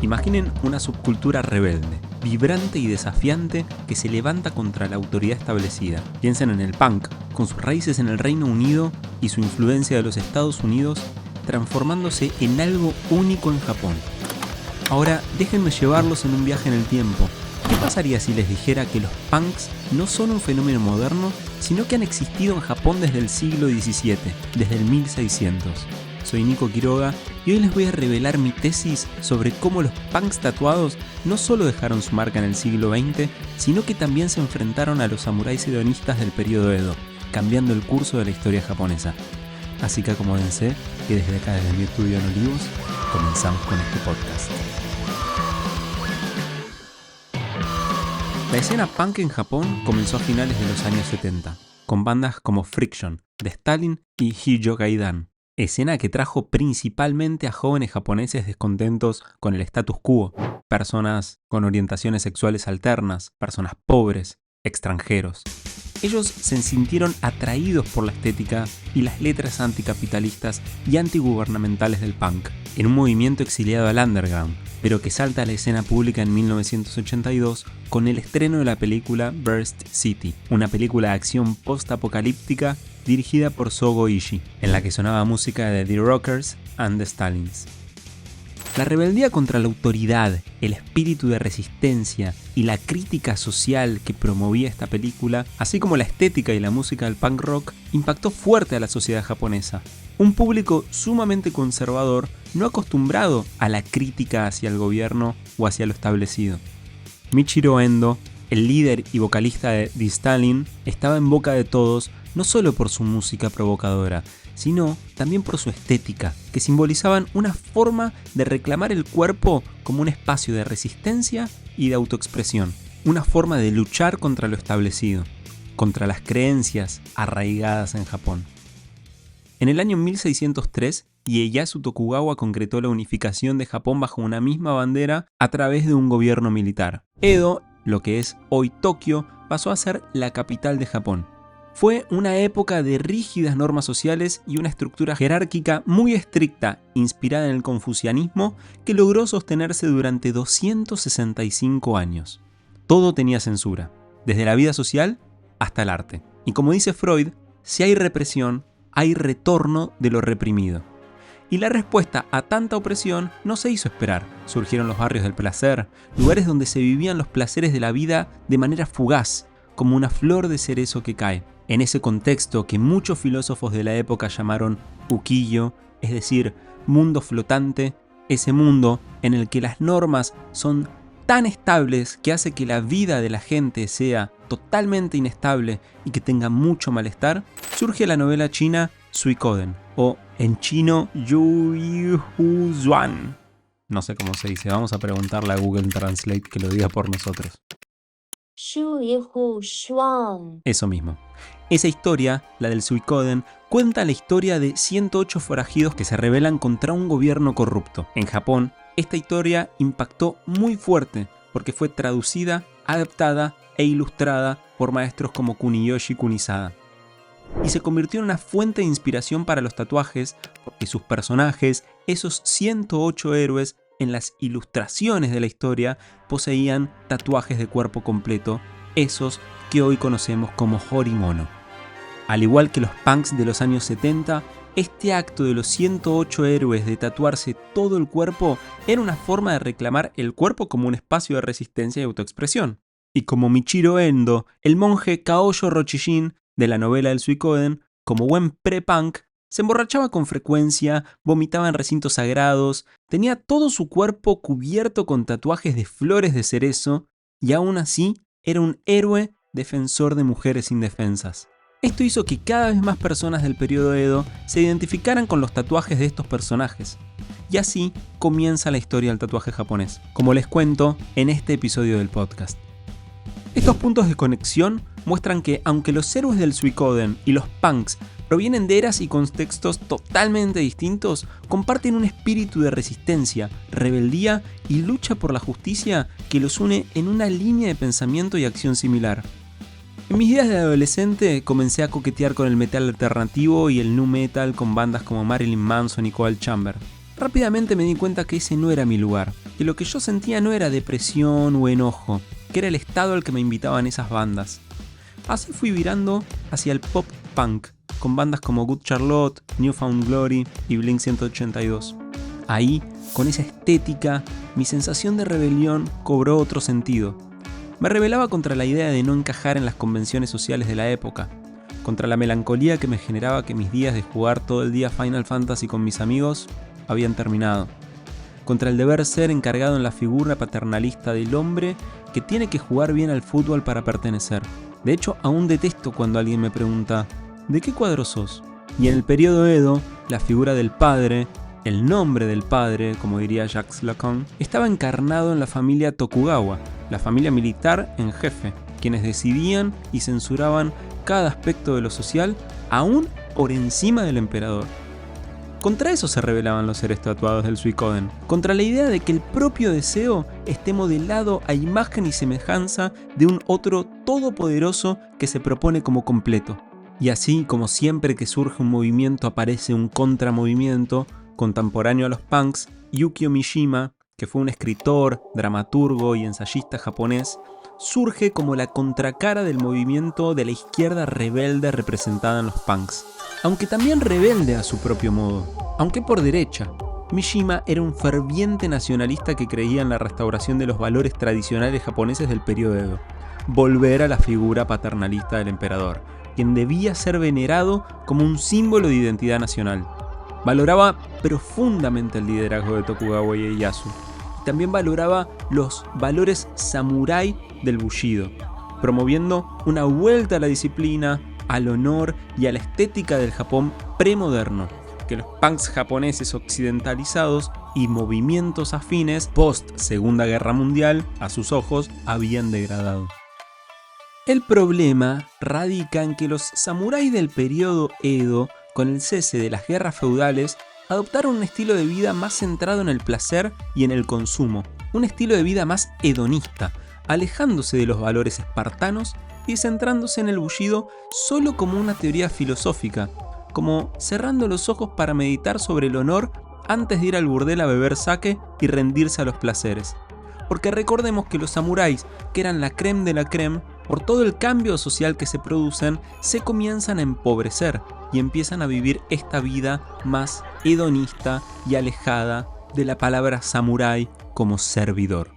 Imaginen una subcultura rebelde, vibrante y desafiante que se levanta contra la autoridad establecida. Piensen en el punk, con sus raíces en el Reino Unido y su influencia de los Estados Unidos, transformándose en algo único en Japón. Ahora, déjenme llevarlos en un viaje en el tiempo. ¿Qué pasaría si les dijera que los punks no son un fenómeno moderno, sino que han existido en Japón desde el siglo XVII, desde el 1600? Soy Nico Quiroga y hoy les voy a revelar mi tesis sobre cómo los punks tatuados no solo dejaron su marca en el siglo XX, sino que también se enfrentaron a los samuráis hedonistas del periodo Edo, cambiando el curso de la historia japonesa. Así que acomódense, que desde acá, desde mi estudio en Olivos, comenzamos con este podcast. La escena punk en Japón comenzó a finales de los años 70, con bandas como Friction, The Stalin y Hijo Gaidan. Escena que trajo principalmente a jóvenes japoneses descontentos con el status quo, personas con orientaciones sexuales alternas, personas pobres, extranjeros. Ellos se sintieron atraídos por la estética y las letras anticapitalistas y antigubernamentales del punk, en un movimiento exiliado al underground, pero que salta a la escena pública en 1982 con el estreno de la película Burst City, una película de acción post-apocalíptica dirigida por Sogo Ishii, en la que sonaba música de The Rockers and the Stalins. La rebeldía contra la autoridad, el espíritu de resistencia y la crítica social que promovía esta película, así como la estética y la música del punk rock, impactó fuerte a la sociedad japonesa. Un público sumamente conservador, no acostumbrado a la crítica hacia el gobierno o hacia lo establecido. Michiro Endo, el líder y vocalista de The Stalin, estaba en boca de todos no solo por su música provocadora, sino también por su estética, que simbolizaban una forma de reclamar el cuerpo como un espacio de resistencia y de autoexpresión, una forma de luchar contra lo establecido, contra las creencias arraigadas en Japón. En el año 1603, Ieyasu Tokugawa concretó la unificación de Japón bajo una misma bandera a través de un gobierno militar. Edo, lo que es hoy Tokio, pasó a ser la capital de Japón. Fue una época de rígidas normas sociales y una estructura jerárquica muy estricta, inspirada en el confucianismo, que logró sostenerse durante 265 años. Todo tenía censura, desde la vida social hasta el arte. Y como dice Freud, si hay represión, hay retorno de lo reprimido. Y la respuesta a tanta opresión no se hizo esperar. Surgieron los barrios del placer, lugares donde se vivían los placeres de la vida de manera fugaz, como una flor de cerezo que cae. En ese contexto que muchos filósofos de la época llamaron ukiyo, es decir, mundo flotante, ese mundo en el que las normas son tan estables que hace que la vida de la gente sea totalmente inestable y que tenga mucho malestar, surge la novela china Suikoden, o en chino Yu Hu Zuan. No sé cómo se dice, vamos a preguntarle a Google Translate que lo diga por nosotros. Eso mismo. Esa historia, la del Suikoden, cuenta la historia de 108 forajidos que se rebelan contra un gobierno corrupto. En Japón, esta historia impactó muy fuerte porque fue traducida, adaptada e ilustrada por maestros como Kuniyoshi Kunisada. Y se convirtió en una fuente de inspiración para los tatuajes porque sus personajes, esos 108 héroes, en las ilustraciones de la historia poseían tatuajes de cuerpo completo, esos que hoy conocemos como horimono. Al igual que los punks de los años 70, este acto de los 108 héroes de tatuarse todo el cuerpo era una forma de reclamar el cuerpo como un espacio de resistencia y autoexpresión. Y como Michiro Endo, el monje Kaoyo Rochijin de la novela del Suikoden, como buen pre-punk, se emborrachaba con frecuencia, vomitaba en recintos sagrados, tenía todo su cuerpo cubierto con tatuajes de flores de cerezo y aún así era un héroe defensor de mujeres indefensas. Esto hizo que cada vez más personas del periodo Edo se identificaran con los tatuajes de estos personajes. Y así comienza la historia del tatuaje japonés, como les cuento en este episodio del podcast. Estos puntos de conexión muestran que aunque los héroes del Suikoden y los punks provienen de eras y contextos totalmente distintos, comparten un espíritu de resistencia, rebeldía y lucha por la justicia que los une en una línea de pensamiento y acción similar. En mis días de adolescente comencé a coquetear con el metal alternativo y el nu metal con bandas como Marilyn Manson y Coal Chamber. Rápidamente me di cuenta que ese no era mi lugar, que lo que yo sentía no era depresión o enojo, que era el estado al que me invitaban esas bandas. Así fui virando hacia el pop punk, con bandas como Good Charlotte, New Found Glory y Blink 182. Ahí, con esa estética, mi sensación de rebelión cobró otro sentido. Me rebelaba contra la idea de no encajar en las convenciones sociales de la época, contra la melancolía que me generaba que mis días de jugar todo el día Final Fantasy con mis amigos habían terminado, contra el deber ser encargado en la figura paternalista del hombre que tiene que jugar bien al fútbol para pertenecer. De hecho, aún detesto cuando alguien me pregunta ¿de qué cuadro sos? Y en el periodo Edo, la figura del padre, el nombre del padre, como diría Jacques Lacan, estaba encarnado en la familia Tokugawa, la familia militar en jefe, quienes decidían y censuraban cada aspecto de lo social, aún por encima del emperador. Contra eso se rebelaban los seres tatuados del Suikoden, contra la idea de que el propio deseo esté modelado a imagen y semejanza de un otro todopoderoso que se propone como completo. Y así como siempre que surge un movimiento aparece un contramovimiento, contemporáneo a los punks, Yukio Mishima, que fue un escritor, dramaturgo y ensayista japonés, surge como la contracara del movimiento de la izquierda rebelde representada en los punks. Aunque también rebelde a su propio modo, aunque por derecha. Mishima era un ferviente nacionalista que creía en la restauración de los valores tradicionales japoneses del periodo Edo, volver a la figura paternalista del emperador, quien debía ser venerado como un símbolo de identidad nacional. Valoraba profundamente el liderazgo de Tokugawa y Ieyasu, y también valoraba los valores samurái del Bushido, promoviendo una vuelta a la disciplina, al honor y a la estética del Japón premoderno, que los punks japoneses occidentalizados y movimientos afines post Segunda Guerra Mundial, a sus ojos, habían degradado. El problema radica en que los samuráis del periodo Edo, con el cese de las guerras feudales, adoptaron un estilo de vida más centrado en el placer y en el consumo, un estilo de vida más hedonista, alejándose de los valores espartanos y centrándose en el Bushido solo como una teoría filosófica, como cerrando los ojos para meditar sobre el honor antes de ir al burdel a beber sake y rendirse a los placeres. Porque recordemos que los samuráis, que eran la crème de la crème, por todo el cambio social que se producen, se comienzan a empobrecer y empiezan a vivir esta vida más hedonista y alejada de la palabra samurái como servidor.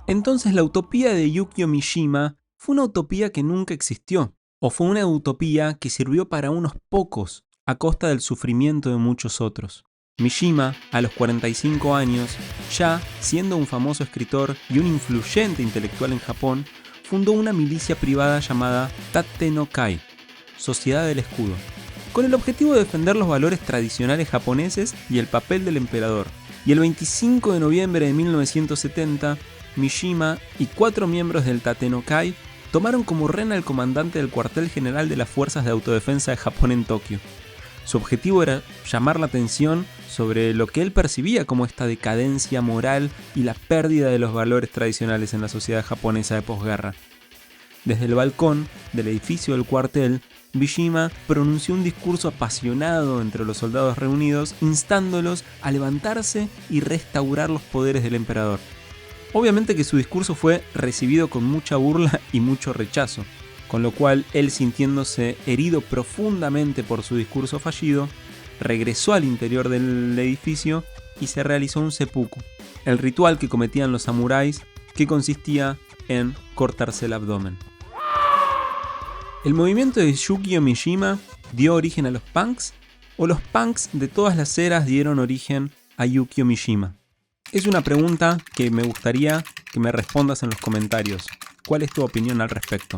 Entonces la utopía de Yukio Mishima fue una utopía que nunca existió, o fue una utopía que sirvió para unos pocos a costa del sufrimiento de muchos otros. Mishima, a los 45 años, ya siendo un famoso escritor y un influyente intelectual en Japón, fundó una milicia privada llamada Tate no Kai, Sociedad del Escudo, con el objetivo de defender los valores tradicionales japoneses y el papel del emperador. Y el 25 de noviembre de 1970, Mishima y 4 miembros del Tate no Kai tomaron como rehén al comandante del cuartel general de las Fuerzas de Autodefensa de Japón en Tokio. Su objetivo era llamar la atención sobre lo que él percibía como esta decadencia moral y la pérdida de los valores tradicionales en la sociedad japonesa de posguerra. Desde el balcón del edificio del cuartel, Mishima pronunció un discurso apasionado entre los soldados reunidos, instándolos a levantarse y restaurar los poderes del emperador. Obviamente que su discurso fue recibido con mucha burla y mucho rechazo, con lo cual él, sintiéndose herido profundamente por su discurso fallido, regresó al interior del edificio y se realizó un seppuku, el ritual que cometían los samuráis, que consistía en cortarse el abdomen. ¿El movimiento de Yukio Mishima dio origen a los punks? ¿O los punks de todas las eras dieron origen a Yukio Mishima? Es una pregunta que me gustaría que me respondas en los comentarios. ¿Cuál es tu opinión al respecto?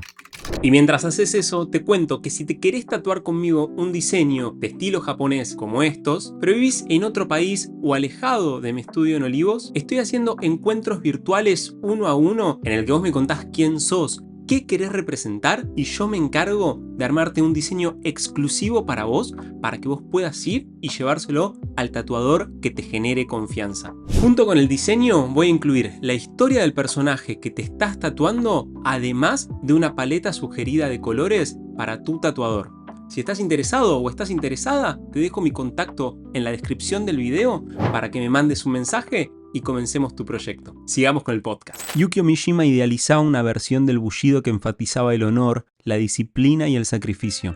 Y mientras haces eso, te cuento que si te querés tatuar conmigo un diseño de estilo japonés como estos, pero vivís en otro país o alejado de mi estudio en Olivos, estoy haciendo encuentros virtuales 1 a 1 en el que vos me contás quién sos, qué querés representar y yo me encargo de armarte un diseño exclusivo para vos, para que vos puedas ir y llevárselo al tatuador que te genere confianza. Junto con el diseño voy a incluir la historia del personaje que te estás tatuando, además de una paleta sugerida de colores para tu tatuador. Si estás interesado o estás interesada, te dejo mi contacto en la descripción del video para que me mandes un mensaje y comencemos tu proyecto. Sigamos con el podcast. Yukio Mishima idealizaba una versión del Bushido que enfatizaba el honor, la disciplina y el sacrificio.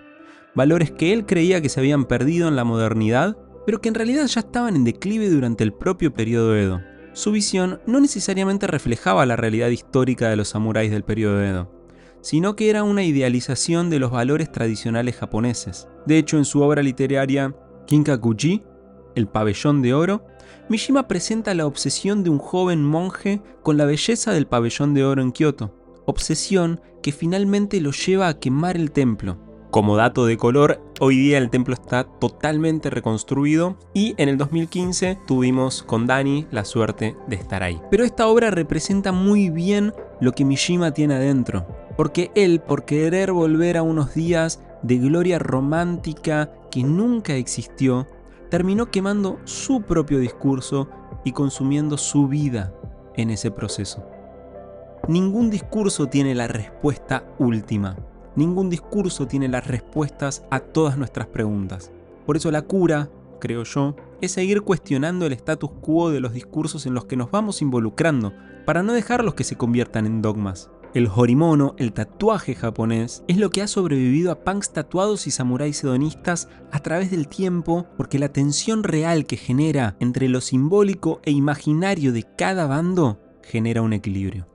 Valores que él creía que se habían perdido en la modernidad, pero que en realidad ya estaban en declive durante el propio periodo Edo. Su visión no necesariamente reflejaba la realidad histórica de los samuráis del periodo Edo, sino que era una idealización de los valores tradicionales japoneses. De hecho, en su obra literaria Kinkakuji, El pabellón de oro, Mishima presenta la obsesión de un joven monje con la belleza del pabellón de oro en Kioto, obsesión que finalmente lo lleva a quemar el templo. Como dato de color, hoy día el templo está totalmente reconstruido y en el 2015 tuvimos con Dani la suerte de estar ahí. Pero esta obra representa muy bien lo que Mishima tiene adentro, porque él, por querer volver a unos días de gloria romántica que nunca existió, terminó quemando su propio discurso y consumiendo su vida en ese proceso. Ningún discurso tiene la respuesta última. Ningún discurso tiene las respuestas a todas nuestras preguntas. Por eso la cura, creo yo, es seguir cuestionando el status quo de los discursos en los que nos vamos involucrando, para no dejarlos que se conviertan en dogmas. El horimono, el tatuaje japonés, es lo que ha sobrevivido a punks tatuados y samuráis hedonistas a través del tiempo, porque la tensión real que genera entre lo simbólico e imaginario de cada bando genera un equilibrio.